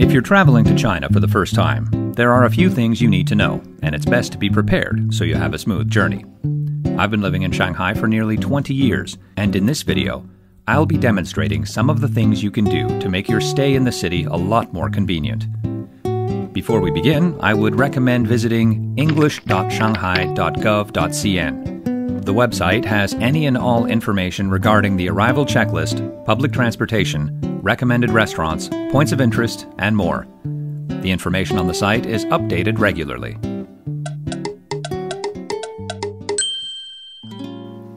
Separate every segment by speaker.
Speaker 1: If you're traveling to China for the first time, there are a few things you need to know, and it's best to be prepared so you have a smooth journey. I've been living in Shanghai for nearly 20 years, and in this video, I'll be demonstrating some of the things you can do to make your stay in the city a lot more convenient. Before we begin, I would recommend visiting english.shanghai.gov.cn. The website has any and all information regarding the arrival checklist, public transportation, recommended restaurants, points of interest, and more. The information on the site is updated regularly.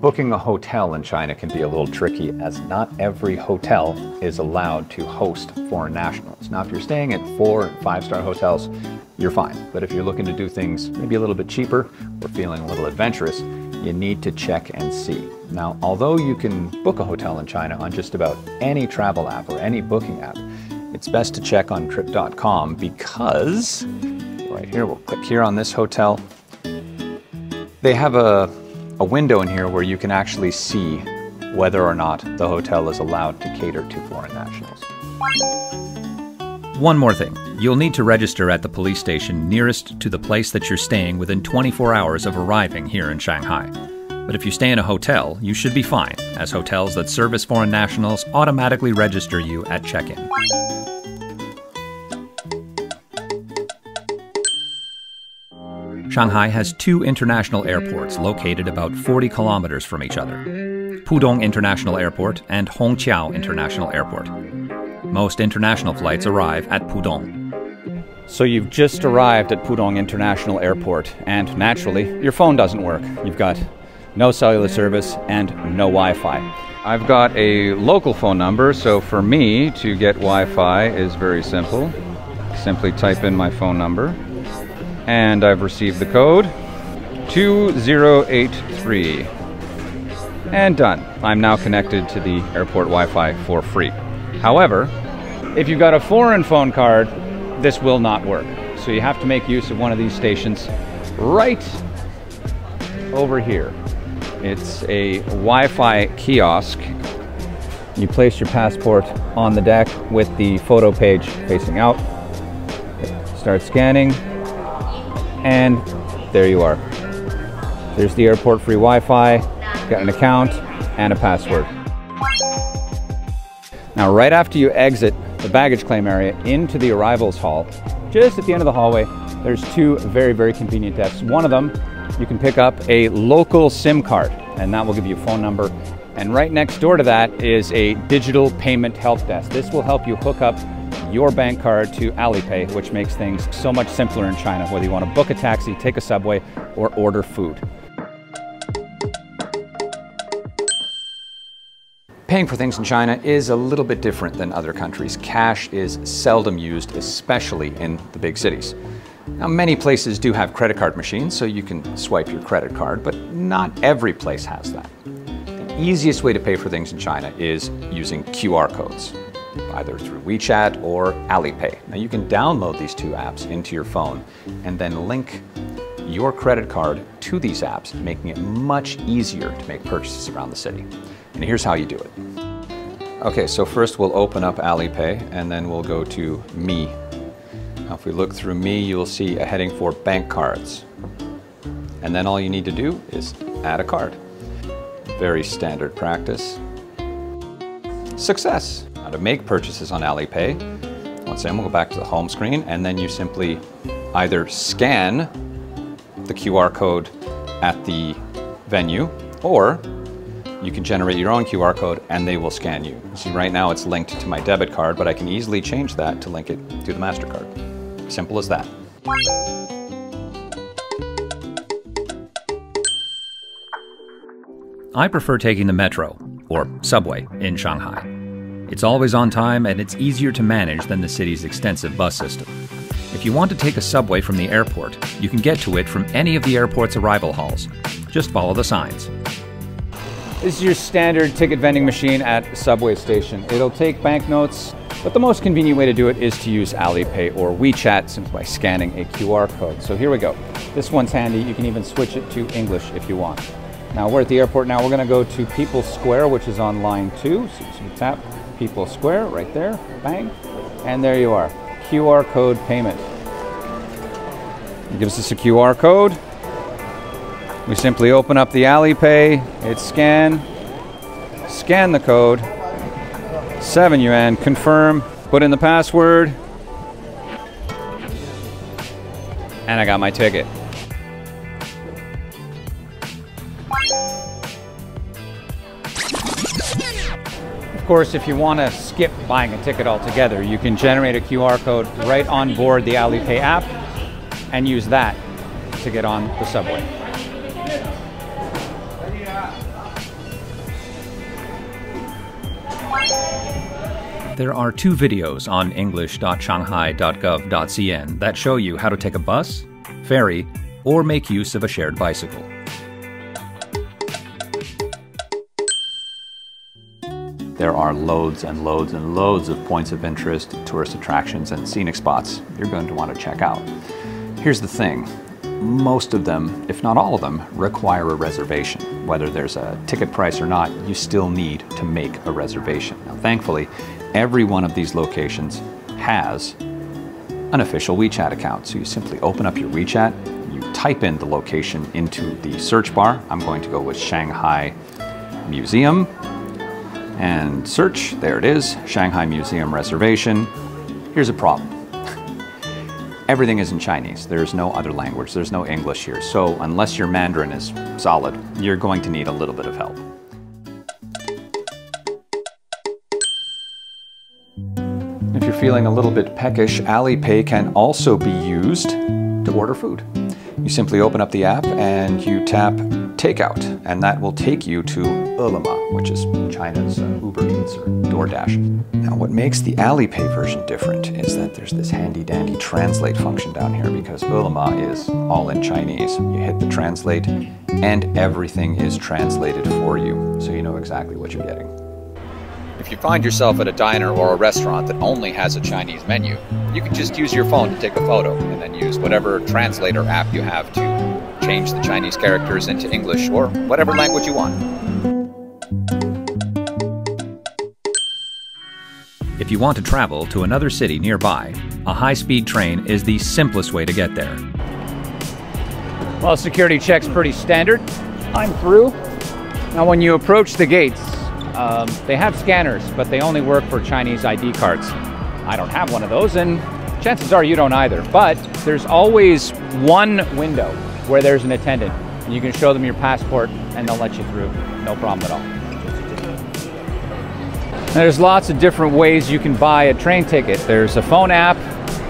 Speaker 1: Booking a hotel in China can be a little tricky, as not every hotel is allowed to host foreign nationals. Now, if you're staying at 4- and 5-star hotels, you're fine. But if you're looking to do things maybe a little bit cheaper or feeling a little adventurous, you need to check and see. Now, although you can book a hotel in China on just about any travel app or any booking app, it's best to check on trip.com because, right here, we'll click here on this hotel. They have a window in here where you can actually see whether or not the hotel is allowed to cater to foreign nationals. One more thing. You'll need to register at the police station nearest to the place that you're staying within 24 hours of arriving here in Shanghai. But if you stay in a hotel, you should be fine, as hotels that service foreign nationals automatically register you at check-in. Shanghai has 2 international airports located about 40 kilometers from each other: Pudong International Airport and Hongqiao International Airport. Most international flights arrive at Pudong. So you've just arrived at Pudong International Airport, and naturally, your phone doesn't work. You've got no cellular service and no Wi-Fi. I've got a local phone number, so for me to get Wi-Fi is very simple. Simply type in my phone number, and I've received the code 2083. And done. I'm now connected to the airport Wi-Fi for free. However, if you've got a foreign phone card, this will not work. So you have to make use of one of these stations right over here. It's a Wi-Fi kiosk. You place your passport on the deck with the photo page facing out. Start scanning, and there you are. There's the airport free Wi-Fi, got an account, and a password. Now, right after you exit the baggage claim area into the arrivals hall, just at the end of the hallway, there's 2 very, very convenient desks. One of them, you can pick up a local SIM card, and that will give you a phone number. And right next door to that is a digital payment help desk. This will help you hook up your bank card to Alipay, which makes things so much simpler in China, whether you want to book a taxi, take a subway, or order food. Paying for things in China is a little bit different than other countries. Cash is seldom used, especially in the big cities. Now, many places do have credit card machines, so you can swipe your credit card, but not every place has that. The easiest way to pay for things in China is using QR codes, either through WeChat or Alipay. Now, you can download these 2 apps into your phone and then link your credit card to these apps, making it much easier to make purchases around the city. And here's how you do it. Okay, so first we'll open up Alipay, and then we'll go to Me. Now, if we look through Me, you'll see a heading for bank cards. And then all you need to do is add a card. Very standard practice. Success! Now, to make purchases on Alipay, once again, we'll go back to the home screen, and then you simply either scan the QR code at the venue, or you can generate your own QR code and they will scan you. See, right now it's linked to my debit card, but I can easily change that to link it to the MasterCard. Simple as that. I prefer taking the metro, or subway, in Shanghai. It's always on time and it's easier to manage than the city's extensive bus system. If you want to take a subway from the airport, you can get to it from any of the airport's arrival halls. Just follow the signs. This is your standard ticket vending machine at a subway station. It'll take banknotes, but the most convenient way to do it is to use Alipay or WeChat simply by scanning a QR code. So here we go. This one's handy. You can even switch it to English if you want. Now we're at the airport now. We're going to go to People Square, which is on line 2. So you tap People Square right there, bang, and there you are. QR code payment. It gives us a QR code. We simply open up the Alipay, hit scan the code, 7 yuan, confirm, put in the password, and I got my ticket. Of course, if you want to skip buying a ticket altogether, you can generate a QR code right on board the Alipay app and use that to get on the subway. There are 2 videos on english.shanghai.gov.cn that show you how to take a bus, ferry, or make use of a shared bicycle. There are loads and loads and loads of points of interest, tourist attractions, and scenic spots you're going to want to check out. Here's the thing. Most of them, if not all of them, require a reservation. Whether there's a ticket price or not, you still need to make a reservation. Now, thankfully, every one of these locations has an official WeChat account. So you simply open up your WeChat, you type in the location into the search bar. I'm going to go with Shanghai Museum and search. There it is, Shanghai Museum reservation. Here's a problem. Everything is in Chinese. There's no other language. There's no English here. So unless your Mandarin is solid, you're going to need a little bit of help. If you're feeling a little bit peckish, Alipay can also be used to order food. You simply open up the app and you tap Takeout, and that will take you to Ele.me, which is China's Uber Eats or DoorDash. Now, what makes the Alipay version different is that there's this handy-dandy translate function down here, because Ele.me is all in Chinese. You hit the translate, and everything is translated for you, so you know exactly what you're getting. If you find yourself at a diner or a restaurant that only has a Chinese menu, you can just use your phone to take a photo and then use whatever translator app you have to change the Chinese characters into English or whatever language you want. If you want to travel to another city nearby, a high-speed train is the simplest way to get there. Well, security check's pretty standard. I'm through. Now, when you approach the gates, they have scanners, but they only work for Chinese ID cards. I don't have one of those, and chances are you don't either. But there's always one window where there's an attendant, and you can show them your passport, and they'll let you through. No problem at all. There's lots of different ways you can buy a train ticket. There's a phone app,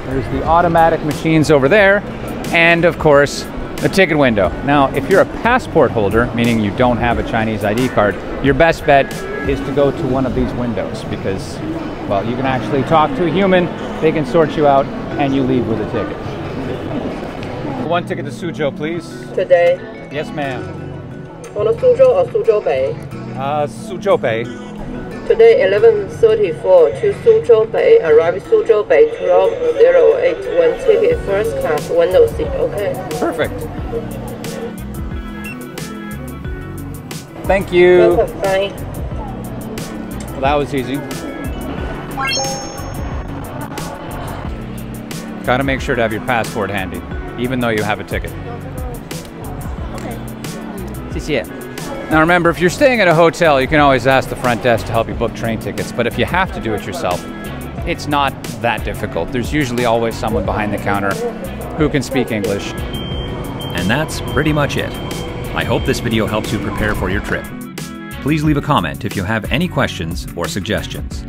Speaker 1: there's the automatic machines over there, and of course, the ticket window. Now, if you're a passport holder, meaning you don't have a Chinese ID card, your best bet is to go to one of these windows because, well, you can actually talk to a human, they can sort you out, and you leave with a ticket. One ticket to Suzhou, please.
Speaker 2: Today?
Speaker 1: Yes, ma'am.
Speaker 2: On a Suzhou or Suzhou Bay?
Speaker 1: Suzhou Bay.
Speaker 2: Today, 11:34 to Suzhou Bay. Arrive Suzhou Bay 12:08. One ticket, first class, window seat. Okay.
Speaker 1: Perfect. Thank you.
Speaker 2: Welcome. Bye.
Speaker 1: Well, that was easy. Gotta make sure to have your passport handy, even though you have a ticket.
Speaker 2: Okay.
Speaker 1: 谢谢. Now remember, if you're staying at a hotel, you can always ask the front desk to help you book train tickets, but if you have to do it yourself, it's not that difficult. There's usually always someone behind the counter who can speak English. And that's pretty much it. I hope this video helps you prepare for your trip. Please leave a comment if you have any questions or suggestions.